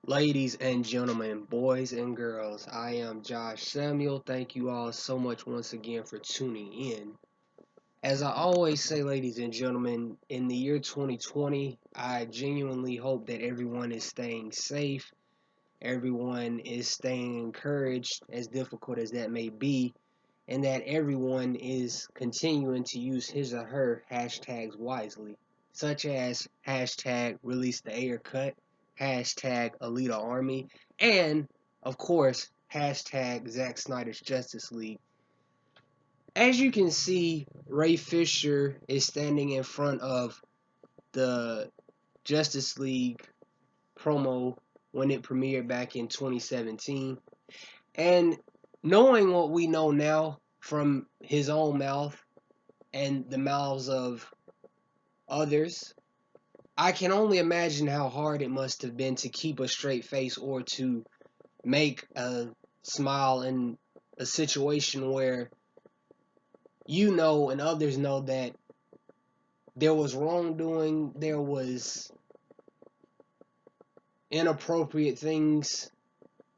Ladies and gentlemen, boys and girls, I am Josh Samuel. Thank you all so much once again for tuning in. As I always say, ladies and gentlemen, in the year 2020, I genuinely hope that everyone is staying safe, everyone is staying encouraged, as difficult as that may be, and that everyone is continuing to use his or her hashtags wisely, such as hashtag release the air cut, hashtag Alita Army, and of course, hashtag Zack Snyder's Justice League. As you can see, Ray Fisher is standing in front of the Justice League promo when it premiered back in 2017. And knowing what we know now from his own mouth and the mouths of others, I can only imagine how hard it must have been to keep a straight face or to make a smile in a situation where you know and others know that there was wrongdoing, there was inappropriate things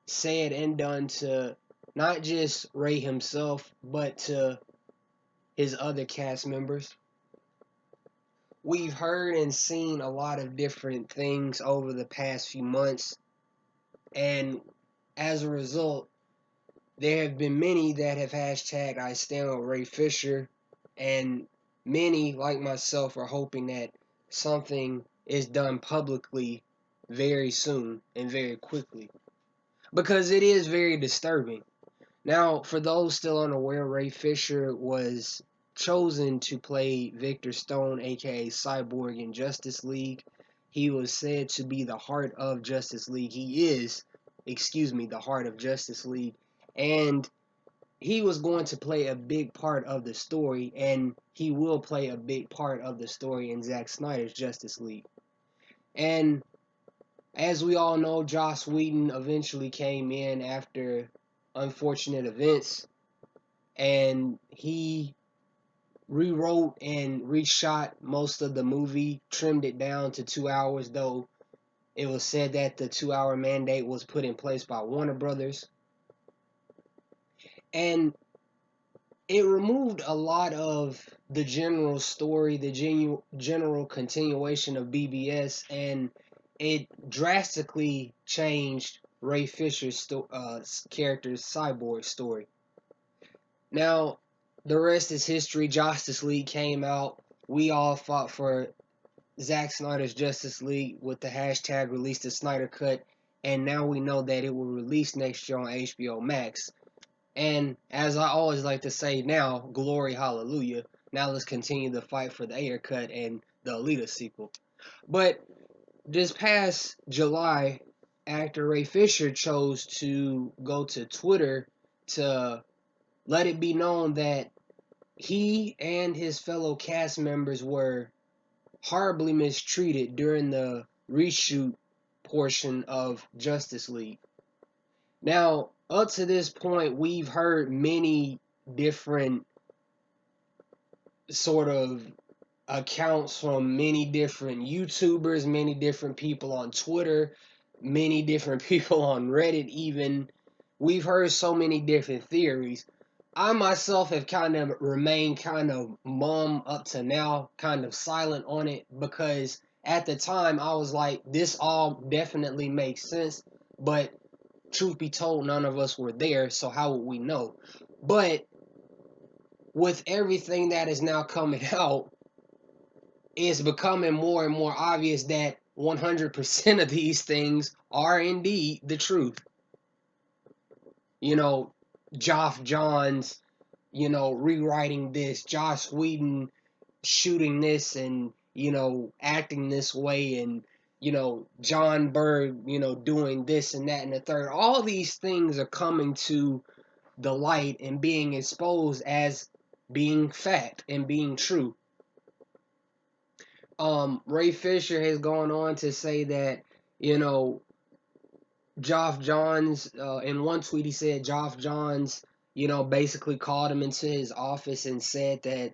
said and done to not just Ray himself, but to his other cast members. We've heard and seen a lot of different things over the past few months, and as a result, there have been many that have hashtag I stand with Ray Fisher, and many, like myself, are hoping that something is done publicly very soon and very quickly, because it is very disturbing. Now, for those still unaware, Ray Fisher was chosen to play Victor Stone, aka Cyborg, in Justice League. He was said to be the heart of Justice League. He is, the heart of Justice League. And he was going to play a big part of the story, and he will play a big part of the story in Zack Snyder's Justice League. And as we all know, Joss Whedon eventually came in after unfortunate events, and he rewrote and reshot most of the movie, trimmed it down to 2 hours, though it was said that the 2 hour mandate was put in place by Warner Brothers. And it removed a lot of the general story, the general continuation of BBS, and it drastically changed Ray Fisher's character's Cyborg story. Now, the rest is history. Justice League came out. We all fought for Zack Snyder's Justice League with the hashtag release the Snyder Cut, and now we know that it will release next year on HBO Max. And as I always like to say now, glory hallelujah. Now let's continue the fight for the Ayer Cut and the Alita sequel. But this past July, actor Ray Fisher chose to go to Twitter to let it be known that he and his fellow cast members were horribly mistreated during the reshoot portion of Justice League. Now, up to this point, we've heard many different sort of accounts from many different YouTubers, many different people on Twitter, many different people on Reddit even. We've heard so many different theories. I myself have kind of remained kind of mum up to now, kind of silent on it, because at the time I was like, this all definitely makes sense, but truth be told, none of us were there, so how would we know? But with everything that is now coming out, it's becoming more and more obvious that 100% of these things are indeed the truth. You know, Geoff Johns, rewriting this, Joss Whedon shooting this and, acting this way, and, John Berg, doing this and that and the third. All these things are coming to the light and being exposed as being fact and being true. Ray Fisher has gone on to say that, Geoff Johns, in one tweet he said Geoff Johns, basically called him into his office and said that,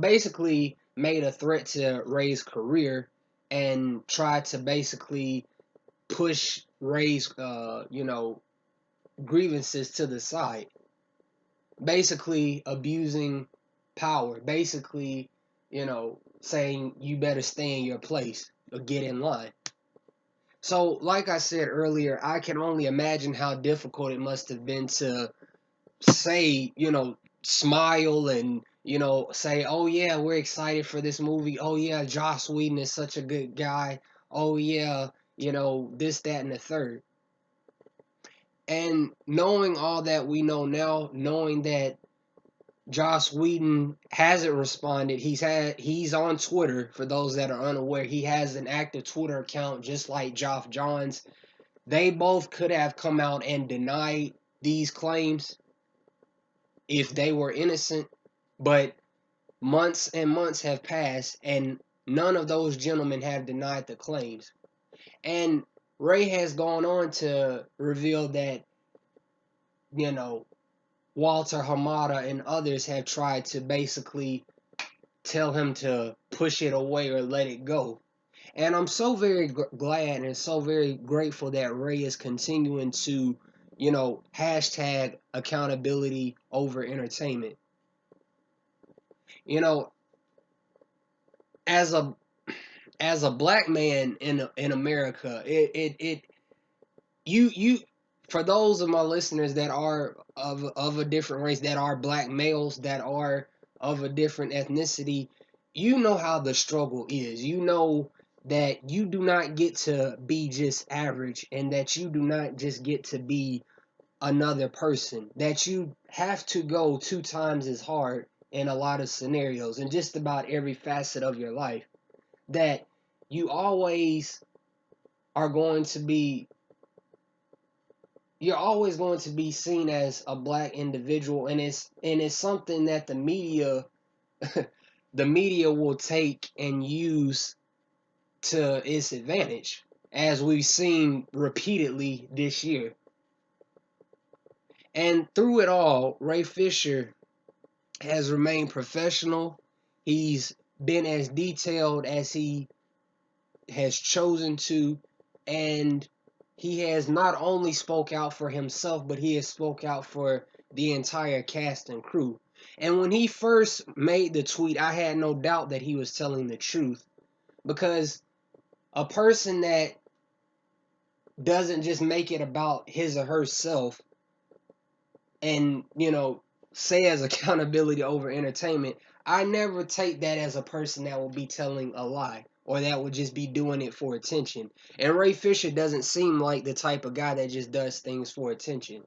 basically made a threat to Ray's career and tried to basically push Ray's, grievances to the side, basically abusing power, basically, saying you better stay in your place or get in line. So, like I said earlier, I can only imagine how difficult it must have been to say, smile and, say, oh yeah, we're excited for this movie. Oh yeah, Joss Whedon is such a good guy. Oh yeah, this, that, and the third. And knowing all that we know now, knowing that Joss Whedon hasn't responded. He's on Twitter, for those that are unaware. He has an active Twitter account just like Geoff Johns. They both could have come out and denied these claims if they were innocent, but months and months have passed and none of those gentlemen have denied the claims. And Ray has gone on to reveal that, Walter Hamada and others have tried to basically tell him to push it away or let it go. And I'm so very glad and so very grateful that Ray is continuing to, hashtag accountability over entertainment. You know, as a black man in America, it you for those of my listeners that are of a different race, that are black males, that are of a different ethnicity, you know how the struggle is. You know that you do not get to be just average, and that you do not just get to be another person, that you have to go 2 times as hard in a lot of scenarios in just about every facet of your life, that you always are going to be you're always going to be seen as a black individual, and it's something that the media the media will take and use to its advantage, as we've seen repeatedly this year. And through it all, Ray Fisher has remained professional. He's been as detailed as he has chosen to, and he has not only spoke out for himself, but he has spoke out for the entire cast and crew. And when he first made the tweet, I had no doubt that he was telling the truth, because a person that doesn't just make it about his or herself and, says accountability over entertainment, I never take that as a person that will be telling a lie or that would just be doing it for attention. And Ray Fisher doesn't seem like the type of guy that just does things for attention.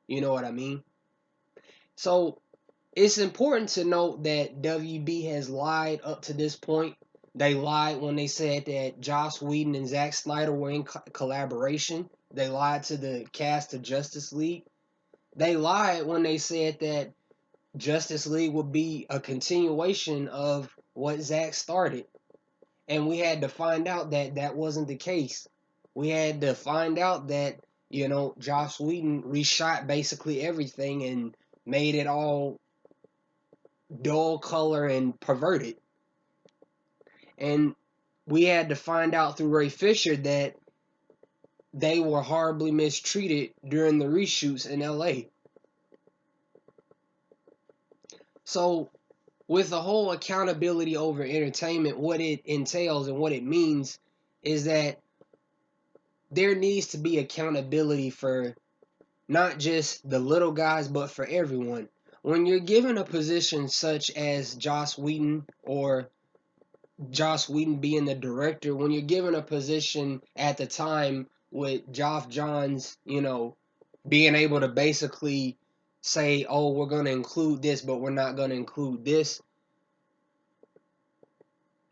You know what I mean? So it's important to note that WB has lied up to this point. They lied when they said that Joss Whedon and Zack Snyder were in collaboration. They lied to the cast of Justice League. They lied when they said that Justice League would be a continuation of what Zack started. And we had to find out that that wasn't the case. We had to find out that, Joss Whedon reshot basically everything and made it all dull color and perverted. And we had to find out through Ray Fisher that they were horribly mistreated during the reshoots in LA. So, with the whole accountability over entertainment, what it entails and what it means is that there needs to be accountability for not just the little guys, but for everyone. When you're given a position such as Joss Whedon, or Joss Whedon being the director, when you're given a position at the time with Geoff Johns, being able to basically say, oh, we're going to include this, but we're not going to include this.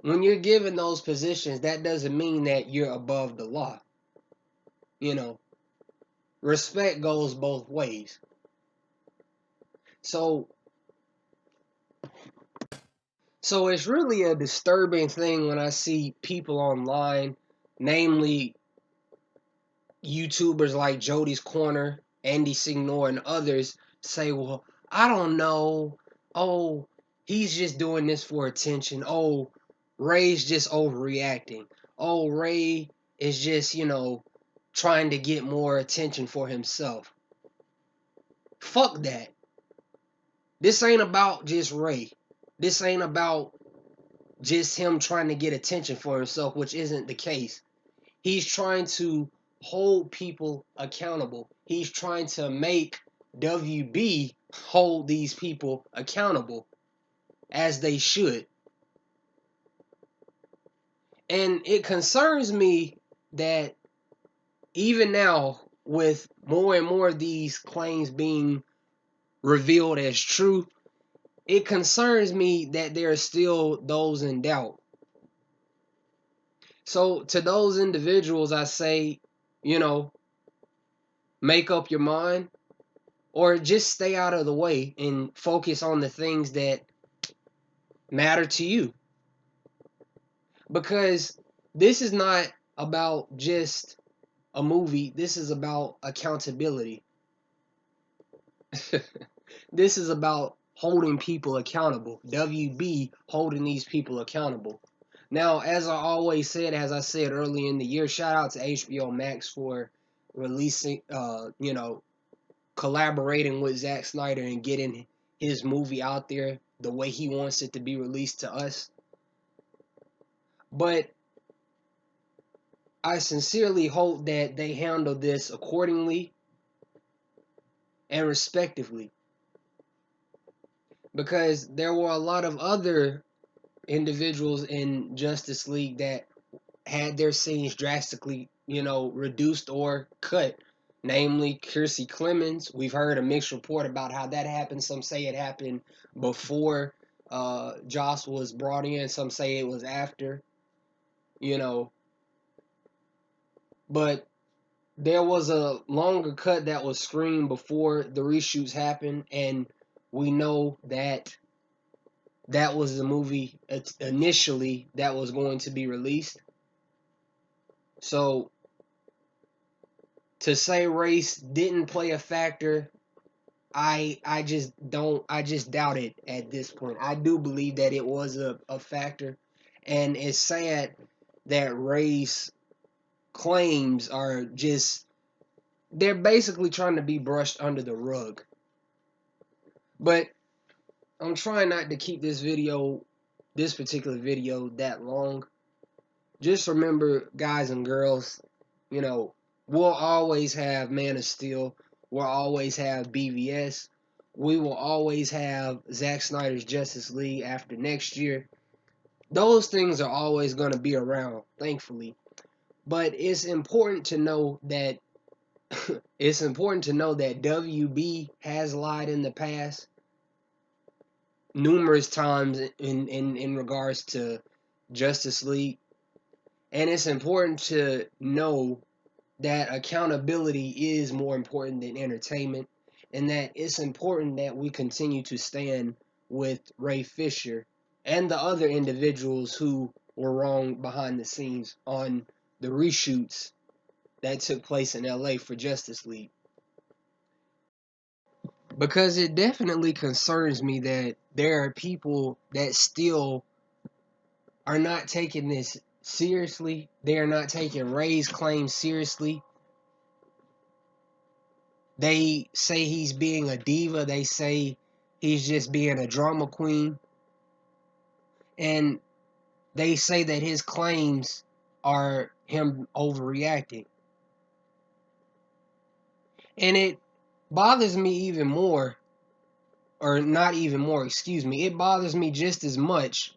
When you're given those positions, that doesn't mean that you're above the law. Respect goes both ways. So it's really a disturbing thing when I see people online, namely YouTubers like Jody's Corner, Andy Signor, and others, say, well, I don't know. Oh, he's just doing this for attention. Oh, Ray's just overreacting. Oh, Ray is just, trying to get more attention for himself. Fuck that. This ain't about just Ray. This ain't about just him trying to get attention for himself, which isn't the case. He's trying to hold people accountable. He's trying to make WB hold these people accountable as they should. And it concerns me that even now, with more and more of these claims being revealed as true, it concerns me that there are still those in doubt. So to those individuals, I say, make up your mind, or just stay out of the way and focus on the things that matter to you. Because this is not about just a movie, this is about accountability. This is about holding people accountable. WB holding these people accountable. Now, as I always said, as I said early in the year, shout out to HBO Max for releasing, collaborating with Zack Snyder and getting his movie out there the way he wants it to be released to us. But I sincerely hope that they handle this accordingly and respectively. Because there were a lot of other individuals in Justice League that had their scenes drastically, reduced or cut. Namely, Kiersey Clemens. We've heard a mixed report about how that happened. Some say it happened before Joss was brought in. Some say it was after. But there was a longer cut that was screened before the reshoots happened, and we know that that was the movie initially that was going to be released. So to say race didn't play a factor, I just doubt it at this point. I do believe that it was a factor, and it's sad that race claims are just, they're basically trying to be brushed under the rug. But I'm trying not to keep this particular video that long. Just remember, guys and girls, we'll always have Man of Steel. We'll always have BVS. We will always have Zack Snyder's Justice League after next year. Those things are always going to be around, thankfully. But it's important to know that WB has lied in the past numerous times in regards to Justice League. And it's important to know that accountability is more important than entertainment, and that it's important that we continue to stand with Ray Fisher and the other individuals who were wrong behind the scenes on the reshoots that took place in LA for Justice League. Because it definitely concerns me that there are people that still are not taking this seriously. They are not taking Ray's claims seriously. They say he's being a diva. They say he's just being a drama queen. And they say that his claims are him overreacting. And it bothers me even more, or not even more, excuse me. It bothers me just as much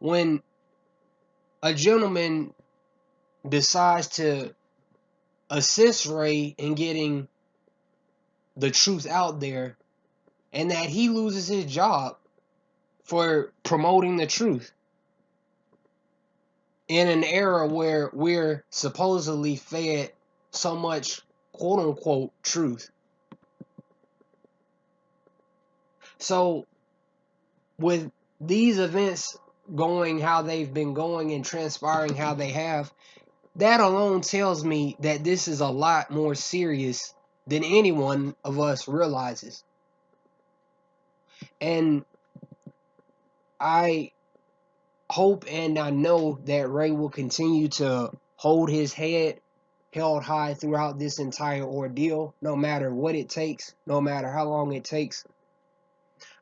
when a gentleman decides to assist Ray in getting the truth out there, and that he loses his job for promoting the truth in an era where we're supposedly fed so much quote unquote truth. So with these events going how they've been going and transpiring how they have, that alone tells me that this is a lot more serious than any one of us realizes. And I hope and I know that Ray will continue to hold his head held high throughout this entire ordeal, no matter what it takes, no matter how long it takes.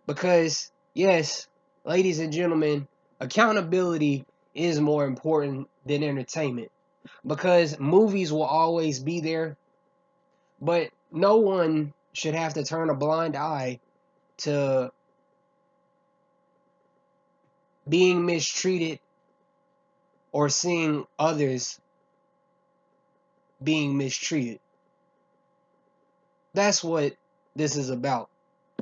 Because, yes, ladies and gentlemen, accountability is more important than entertainment. Because movies will always be there, but no one should have to turn a blind eye to being mistreated or seeing others being mistreated. That's what this is about.